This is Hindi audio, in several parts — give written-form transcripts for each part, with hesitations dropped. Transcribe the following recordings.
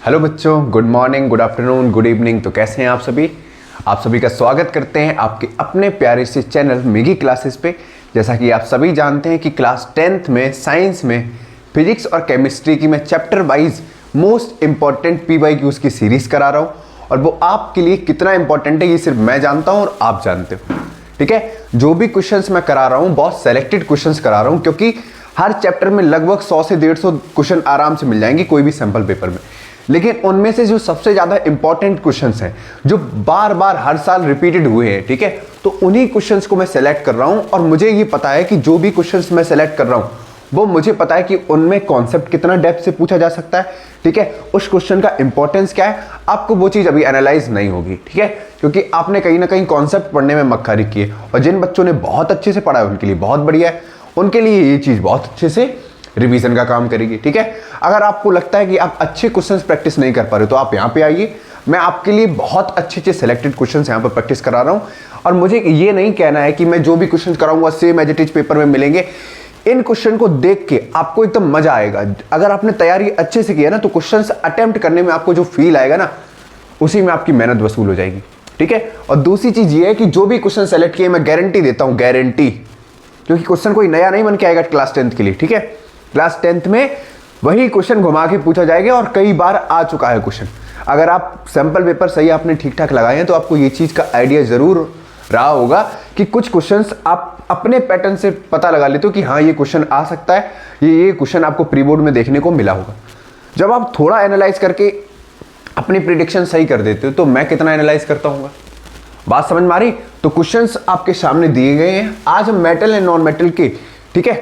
हेलो बच्चों, good morning, good afternoon, good evening. तो कैसे हैं आप सभी का स्वागत करते हैं आपके अपने प्यारे से चैनल मिगी क्लासेस पे। जैसा कि आप सभी जानते हैं कि क्लास 10th में साइंस में फिजिक्स और केमिस्ट्री की मैं chapter wise most important PYQs की सीरीज करा रहा हूँ, और वो आपके लिए कितना इंपॉर्टेंट है ये सिर्फ मैं जानता हूँ और आप जानते हो। ठीक है, जो भी क्वेश्चंस मैं करा रहा हूँ बहुत सेलेक्टेड क्वेश्चंस करा रहा हूँ, क्योंकि हर चैप्टर में लगभग 100 से 150 क्वेश्चन आराम से मिल जाएंगे कोई भी सैंपल पेपर में। लेकिन उनमें से जो सबसे ज्यादा इंपॉर्टेंट क्वेश्चंस हैं, जो बार बार हर साल रिपीटेड हुए हैं, ठीक है, तो उन्हीं क्वेश्चंस को मैं सेलेक्ट कर रहा हूं। और मुझे ये पता है कि जो भी क्वेश्चंस मैं सेलेक्ट कर रहा हूं वो मुझे पता है कि उनमें कॉन्सेप्ट कितना डेप्थ से पूछा जा सकता है। ठीक है, उस क्वेश्चन का इंपॉर्टेंस क्या है, आपको वो चीज अभी एनालाइज नहीं होगी। ठीक है, क्योंकि आपने कहीं ना कहीं कॉन्सेप्ट पढ़ने में मक्कारी की है, और जिन बच्चों ने बहुत अच्छे से पढ़ा है उनके लिए बहुत बढ़िया है, उनके लिए ये चीज बहुत अच्छे से रिवीजन का काम करेगी। ठीक है, अगर आपको लगता है कि आप अच्छे क्वेश्चंस प्रैक्टिस नहीं कर पा रहे हो तो आप यहाँ पे आइए, मैं आपके लिए बहुत अच्छे सेलेक्टेड क्वेश्चंस यहाँ पर प्रैक्टिस करा रहा हूँ। और मुझे ये नहीं कहना है कि मैं जो भी क्वेश्चंस कराऊंगा same as it is paper में मिलेंगे। इन क्वेश्चन को देख के आपको एकदम मजा आएगा। अगर आपने तैयारी अच्छे से की है ना, तो क्वेश्चंस अटेम्प्ट करने में आपको जो फील आएगा ना, उसी में आपकी मेहनत वसूल हो जाएगी। ठीक है, और दूसरी चीज ये है कि जो भी क्वेश्चन सेलेक्ट किए मैं गारंटी देता हूँ, गारंटी, क्योंकि क्वेश्चन कोई नया नहीं बन के आएगा क्लास 10th के लिए। ठीक है, क्लास 10th में वही क्वेश्चन घुमा के पूछा जाएगा और कई बार आ चुका है क्वेश्चन। अगर आप सैंपल पेपर सही आपने ठीक ठाक लगाए हैं तो आपको ये चीज का आइडिया जरूर रहा होगा कि कुछ क्वेश्चंस आप अपने पैटर्न से पता लगा लेते हो कि हाँ ये क्वेश्चन आ सकता है, ये क्वेश्चन आपको प्री बोर्ड में देखने को मिला होगा। जब आप थोड़ा एनालाइज करके अपनी प्रिडिक्शन सही कर देते हो तो मैं कितना एनालाइज करता हूँ, बात समझ में आ रही? तो क्वेश्चंस आपके सामने दिए गए हैं। आज हम मेटल एंड नॉन मेटल के, ठीक है,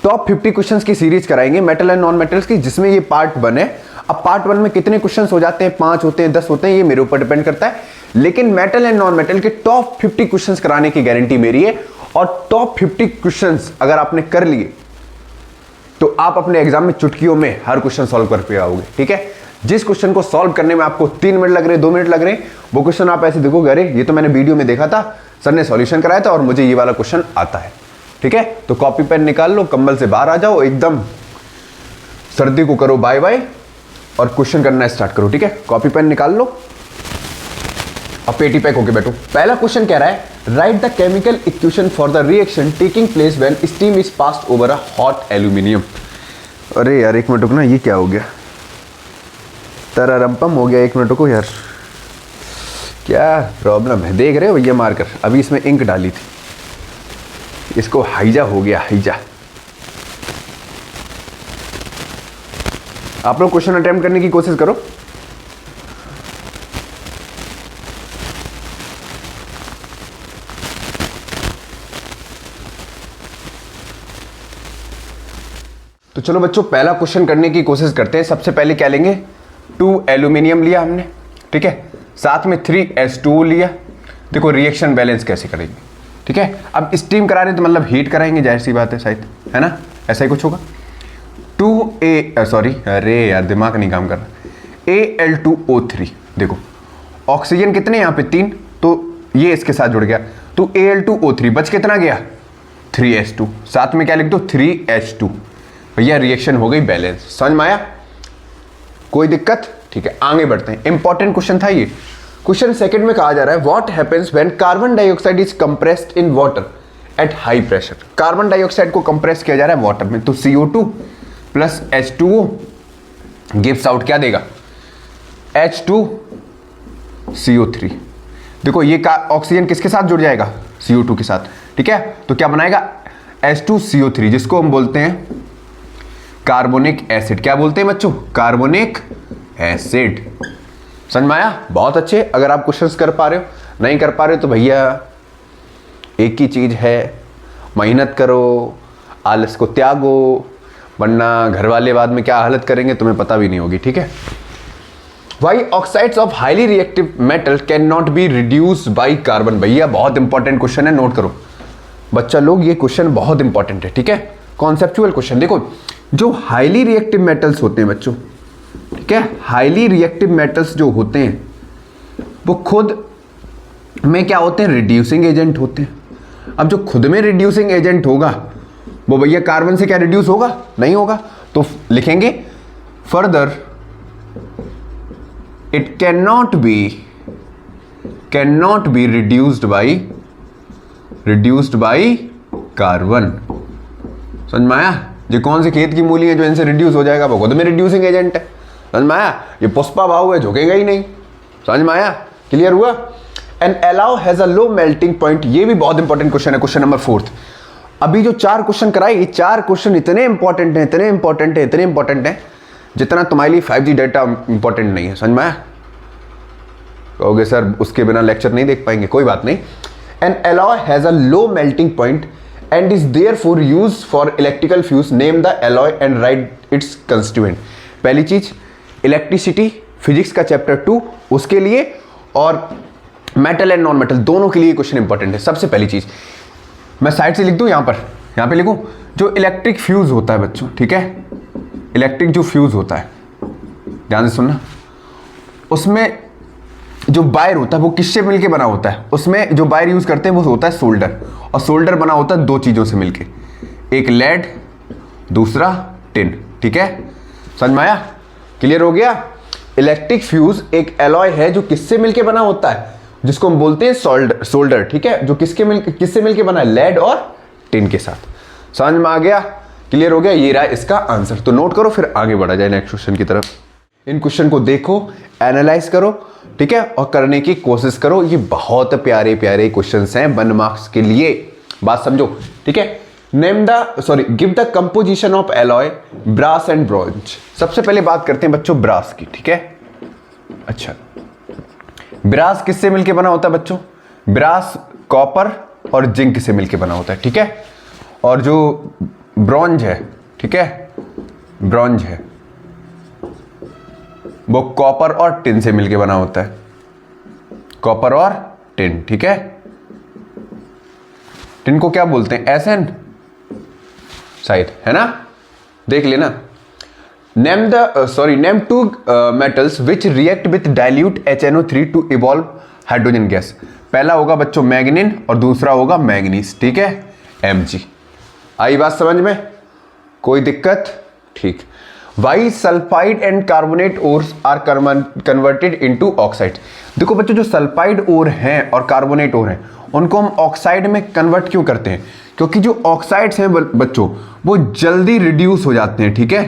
टॉप 50 क्वेश्चंस की सीरीज कराएंगे मेटल एंड नॉन मेटल्स की, जिसमें ये पार्ट 1 है। अब पार्ट 1 में कितने क्वेश्चंस हो जाते हैं, 5 होते हैं, 10 होते हैं, ये मेरे ऊपर डिपेंड करता है। लेकिन मेटल एंड नॉन मेटल के टॉप 50 क्वेश्चंस कराने की गारंटी मेरी है। और टॉप 50 क्वेश्चंस अगर आपने कर लिए तो आप अपने एग्जाम में चुटकियों में हर क्वेश्चन सॉल्व कर पे आओगे। ठीक है, जिस क्वेश्चन को सॉल्व करने में आपको 3 मिनट लग रहे, 2 मिनट लग रहे, वो क्वेश्चन आप ऐसे देखोगे, अरे ये तो मैंने वीडियो में देखा था, सर ने सॉल्यूशन कराया था और मुझे ये वाला क्वेश्चन आता है। ठीक है, तो कॉपी पेन निकाल लो, कंबल से बाहर आ जाओ, एकदम सर्दी को करो बाय बाय और क्वेश्चन करना स्टार्ट करो। ठीक है, कॉपी पेन निकाल लो और पेटी पैक होके बैठो। पहला क्वेश्चन कह रहा है, right the chemical equation for the reaction taking place when steam is passed over a hot aluminium. अरे यार एक मिनट रुकना, ये क्या हो गया, तररम्पम हो गया। एक मिनट रुको यार, क्या प्रॉब्लम है, देख रहे हो भैया मारकर, अभी इसमें इंक डाली थी, इसको हाइजा हो गया, हाइजा। आप लोग क्वेश्चन अटेम्प्ट करने की कोशिश करो। तो चलो बच्चों पहला क्वेश्चन करने की कोशिश करते हैं। सबसे पहले क्या लेंगे, 2 एल्यूमिनियम लिया हमने, ठीक है, साथ में 3H2O लिया। देखो रिएक्शन बैलेंस कैसे करेंगे। ठीक है, अब स्टीम करा रहे हैं तो मतलब हीट कराएंगे, जाहिर सी बात है शायद, है ना, ऐसा ही कुछ होगा। 2A सॉरी, अरे यार दिमाग नहीं काम कर रहा, Al2O3। देखो ऑक्सीजन कितने यहाँ पे 3, तो ये इसके साथ जुड़ गया, तो Al2O3 बच कितना गया 3H2, साथ में क्या लिख दो 3H2। भैया रिएक्शन हो गई बैलेंस, समझ में आया, कोई दिक्कत? ठीक है, आगे बढ़ते हैं। इंपॉर्टेंट क्वेश्चन था ये। क्वेश्चन सेकंड में कहा जा रहा है, what happens when carbon dioxide is compressed in water at high pressure. Carbon dioxide को कंप्रेस किया जा रहा है वाटर में, तो CO2 plus H2O gives out क्या देगा, H2CO3। देखो ये ऑक्सीजन किसके साथ जुड़ जाएगा, CO2 के साथ। ठीक है, तो क्या बनाएगा H2CO3, जिसको हम बोलते हैं कार्बोनिक एसिड। क्या बोलते हैं बच्चों, कार्बोनिक एसिड। समझ में आया, बहुत अच्छे। अगर आप क्वेश्चंस कर पा रहे हो, नहीं कर पा रहे हो तो भैया एक ही चीज है, मेहनत करो, आलस को त्यागो, वरना घर वाले बाद में क्या हालत करेंगे तुम्हें पता भी नहीं होगी। ठीक है, why oxides of highly reactive metal can not be reduce by carbon. भैया बहुत इंपॉर्टेंट क्वेश्चन है, नोट करो बच्चा लोग, ये क्वेश्चन बहुत इंपॉर्टेंट है। ठीक है, कॉन्सेप्चुअल क्वेश्चन। देखो जो हाईली रिएक्टिव मेटल्स होते हैं बच्चों, ठीक है, हाईली रिएक्टिव मेटल्स जो होते हैं वो खुद में क्या होते हैं, रिड्यूसिंग एजेंट होते हैं। अब जो खुद में रिड्यूसिंग एजेंट होगा वो भैया कार्बन से क्या रिड्यूस होगा, नहीं होगा। तो लिखेंगे further it can not be reduced by carbon. समझ में आया? ये कौन से खेत की मूली है जो इनसे रिड्यूस हो जाएगा? वो खुद में रिड्यूसिंग एजेंट है। समझ में आया? ये पुष्पा भाव है, झुकेगा ही नहीं। समझ में आया? क्लियर हुआ? And allow has a low melting point. ये भी बहुत इंपॉर्टेंट क्वेश्चन है, क्वेश्चन नंबर 4। अभी जो 4 क्वेश्चन कराए, ये 4 क्वेश्चन इतने इंपॉर्टेंट हैं जितना तुम्हारे लिए 5G डाटा इंपॉर्टेंट नहीं है। समझ में आया? कहोगे सर उसके बिना लेक्चर नहीं देख पाएंगे, कोई बात नहीं। N alloy has a low melting point and is therefore used for electrical fuse. Name the alloy and right it's constituent. पहली चीज इलेक्ट्रिसिटी, फिजिक्स का चैप्टर 2 उसके लिए, और मेटल एंड नॉन मेटल दोनों के लिए क्वेश्चन इंपॉर्टेंट है। सबसे पहली चीज मैं साइड से लिख दूं, यहां पे लिखूं, जो इलेक्ट्रिक फ्यूज होता है बच्चों, ठीक है, इलेक्ट्रिक जो फ्यूज होता है, ध्यान से सुनना, उसमें जो वायर होता है वो किससे मिलके बना होता है? उसमें जो वायर यूज करते हैं वो होता है सोल्डर, और सोल्डर बना होता है 2 चीजों से मिलके, एक लेड, दूसरा टिन। ठीक है, समझ में आया? क्लियर हो गया? इलेक्ट्रिक फ्यूज एक एलॉय है जो किससे मिलके बना होता है, जिसको हम बोलते हैं सोल्डर। ठीक है, जो किससे मिलके बना है? लेड और टिन के साथ। समझ में आ गया? क्लियर हो गया? ये रहा इसका आंसर। तो नोट करो, फिर आगे बढ़ा जाए नेक्स्ट क्वेश्चन की तरफ। इन क्वेश्चन को देखो, एनालाइज करो, ठीक है, और करने की कोशिश करो। ये बहुत प्यारे प्यारे क्वेश्चंस हैं 1 मार्क्स के लिए। बात समझो, ठीक है। Give the composition of alloy brass and bronze. सबसे पहले बात करते हैं बच्चों ब्रास की, ठीक है। अच्छा, ब्रास किससे मिलके बना होता है बच्चों? ब्रास कॉपर और जिंक से मिलके बना होता है, ठीक है। और जो ब्रॉन्ज है, ठीक है, ब्रॉन्ज है वो कॉपर और टिन से मिलके बना होता है, कॉपर और टिन, ठीक है। टिन को क्या बोलते हैं? एसएन शायद, है ना, देख लेना। Name 2 metals which react with dilute HNO3 to evolve hydrogen gas. पहला होगा बच्चों मैग्नीन और दूसरा होगा मैग्नीज, ठीक है, Mg। आई बात समझ में? कोई दिक्कत? ठीक। Why sulphide and carbonate ores are converted into oxide. देखो बच्चों, जो सल्फाइड ओर हैं और कार्बोनेट ओर हैं उनको हम ऑक्साइड में कन्वर्ट क्यों करते हैं? क्योंकि जो ऑक्साइड्स हैं बच्चों वो जल्दी रिड्यूस हो जाते हैं, ठीक है,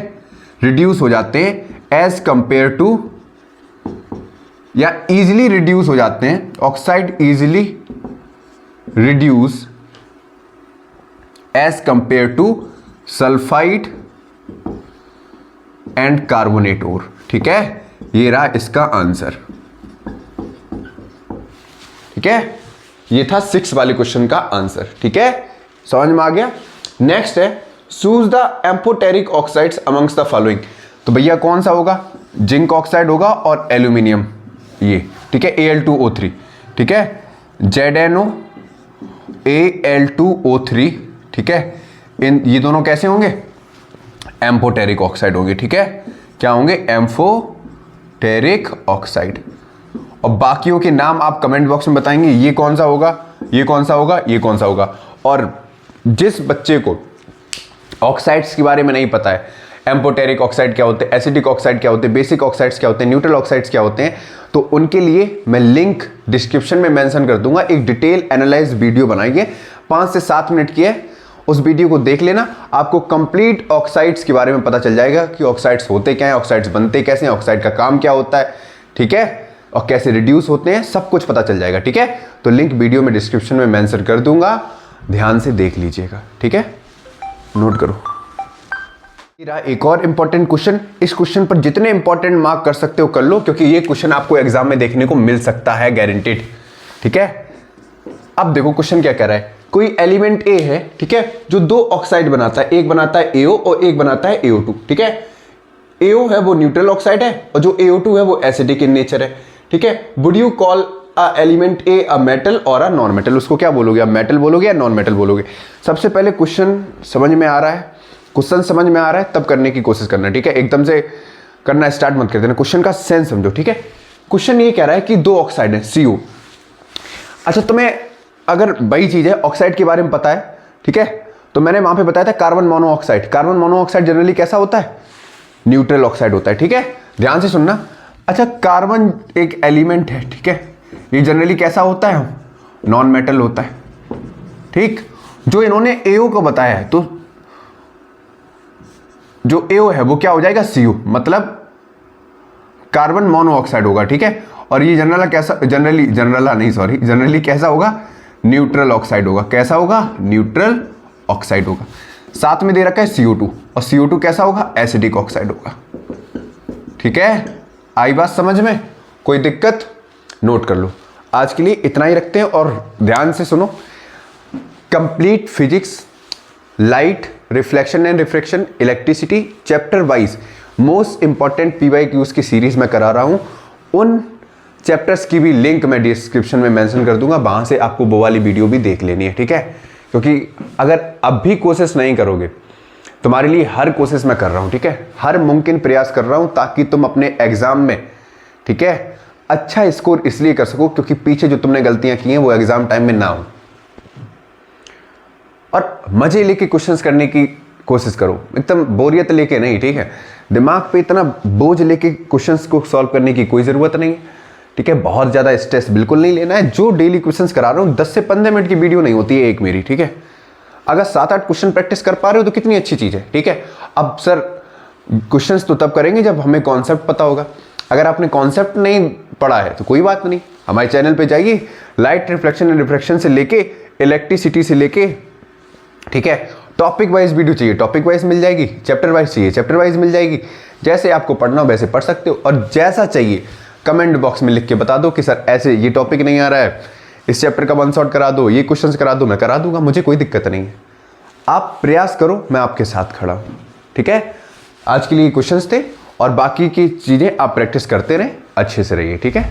रिड्यूस हो जाते हैं एज कंपेयर टू, या इजिली रिड्यूस हो जाते हैं। Oxide easily reduce as compare to sulphide and carbonate ore, ठीक है। ये रहा इसका आंसर, ठीक है। ये था 6 वाले क्वेश्चन का आंसर, ठीक है, समझ में आ गया। नेक्स्ट है choose the amphoteric oxides amongst the following. तो भैया कौन सा होगा? जिंक ऑक्साइड होगा और एल्यूमिनियम, ये, ठीक है, Al2O3, ठीक है, ZnO Al2O3, ठीक है। ये दोनों कैसे होंगे? एम्फोटेरिक ऑक्साइड होंगे, ठीक है। क्या होंगे? Amphoteric oxide. और बाकियों के नाम आप कमेंट बॉक्स में बताएंगे, ये कौन सा होगा, ये कौन सा होगा, ये कौन सा होगा। और जिस बच्चे को ऑक्साइड्स के बारे में नहीं पता है, एम्फोटेरिक ऑक्साइड क्या होते हैं, एसिडिक ऑक्साइड क्या होते हैं, बेसिक ऑक्साइड्स क्या होते हैं, न्यूट्रल ऑक्साइड्स क्या होते हैं, तो उनके लिए मैं लिंक डिस्क्रिप्शन में मेंशन कर दूंगा। एक डिटेल एनालाइज वीडियो बनाइए, 5 से 7 मिनट की है, उस वीडियो को देख लेना। आपको कंप्लीट ऑक्साइड्स के बारे में पता चल जाएगा कि ऑक्साइड्स होते क्या हैं, ऑक्साइड्स बनते कैसे हैं, ऑक्साइड का काम क्या होता है, ठीक है, और कैसे रिड्यूस होते हैं, सब कुछ पता चल जाएगा, ठीक है। तो लिंक वीडियो में डिस्क्रिप्शन में मेंशन कर दूंगा, ध्यान से देख लीजिएगा, ठीक है, नोट करो। एक और इंपॉर्टेंट क्वेश्चन, इस क्वेश्चन पर जितने इंपॉर्टेंट मार्क कर सकते हो कर लो, क्योंकि ये क्वेश्चन आपको एग्जाम में देखने को मिल सकता है, गारंटीड, ठीक है। अब देखो क्वेश्चन क्या कह रहा है। कोई एलिमेंट A है, ठीक है, जो 2 ऑक्साइड बनाता है, एक बनाता है AO और एक बनाता है AO2, ठीक है। AO है वो न्यूट्रल ऑक्साइड है और जो AO2 है वो एसिडिक इन नेचर है, ठीक है। Would you call a element A a metal और अ नॉन मेटल? उसको क्या बोलोगे, आप मेटल बोलोगे या नॉन मेटल बोलोगे? सबसे पहले क्वेश्चन समझ में आ रहा है, क्वेश्चन समझ में आ रहा है तब करने की कोशिश करना, ठीक है। एकदम से करना स्टार्ट मत कर देना, क्वेश्चन का सेंस समझो, ठीक है। क्वेश्चन ये कह रहा है कि 2 ऑक्साइड है CO। अच्छा, तुम्हें अगर वही चीज है ऑक्साइड के बारे में पता है, ठीक है, तो मैंने वहां पे बताया था carbon monoxide. Carbon monoxide generally कैसा होता है? न्यूट्रल ऑक्साइड होता है, ठीक है। ध्यान से सुनना, अच्छा, कार्बन एक एलिमेंट है, ठीक है, ये जनरली कैसा होता है, नॉन मेटल होता है, ठीक। जो इन्होंने AO को बताया है, तो जो AO है वो क्या हो जाएगा, CO, मतलब कार्बन मोनोऑक्साइड होगा, ठीक है। और ये जनरली कैसा होगा, न्यूट्रल ऑक्साइड होगा। कैसा होगा, न्यूट्रल ऑक्साइड होगा। साथ में दे रखा है CO2, और CO2 कैसा होगा, एसिडिक ऑक्साइड होगा, ठीक है। आई बात समझ में, कोई दिक्कत, नोट कर लो। आज के लिए इतना ही रखते हैं और ध्यान से सुनो। Complete physics, light, reflection and refraction, electricity, chapter wise most important PYQs की सीरीज में करा रहा हूं। उन चैप्टर्स की भी लिंक मैं डिस्क्रिप्शन में मेंशन कर दूंगा, वहां से आपको वो वाली वीडियो भी देख लेनी है, ठीक है। क्योंकि अगर अब भी कोशिश नहीं करोगे, तुम्हारे लिए हर कोशिश मैं कर रहा हूं, ठीक है, हर मुमकिन प्रयास कर रहा हूं ताकि तुम अपने एग्जाम में, ठीक है, अच्छा स्कोर इसलिए कर सको क्योंकि पीछे जो तुमने गलतियां की हैं वो एग्जाम टाइम में ना हो। और मजे लेके क्वेश्चंस करने की कोशिश करो, एकदम बोरियत लेके नहीं, ठीक है। दिमाग पे इतना बोझ लेके क्वेश्चंस को सॉल्व करने की कोई ज़रूरत नहीं है, ठीक है। बहुत ज़्यादा स्ट्रेस बिल्कुल नहीं लेना है। जो डेली क्वेश्चंस करा रहा हूँ 10 से 15 मिनट की वीडियो नहीं होती है एक मेरी, ठीक है। अगर 7-8 क्वेश्चन प्रैक्टिस कर पा रहे हो तो कितनी अच्छी चीज़ है, ठीक है। अब सर क्वेश्चंस तो तब करेंगे जब हमें कॉन्सेप्ट पता होगा। अगर आपने कॉन्सेप्ट नहीं पढ़ा है तो कोई बात नहीं, हमारे चैनल पे जाइए, लाइट, रिफ्लेक्शन एंड रिफ्रैक्शन से लेके इलेक्ट्रिसिटी से लेके, ठीक है, टॉपिक वाइज वीडियो चाहिए टॉपिक वाइज मिल जाएगी, चैप्टर वाइज चाहिए चैप्टर वाइज मिल जाएगी। जैसे आपको पढ़ना हो वैसे पढ़ सकते हो, और जैसा चाहिए कमेंट बॉक्स में लिख के बता दो कि सर ऐसे ये टॉपिक नहीं आ रहा है, इस चैप्टर का 1 शॉट करा दो, ये क्वेश्चंस करा दो, मैं करा दूंगा, मुझे कोई दिक्कत नहीं है। आप प्रयास करो, मैं आपके साथ खड़ा हूँ, ठीक है। आज के लिए क्वेश्चंस थे और बाकी की चीज़ें आप प्रैक्टिस करते रहें, अच्छे से रहिए, ठीक है।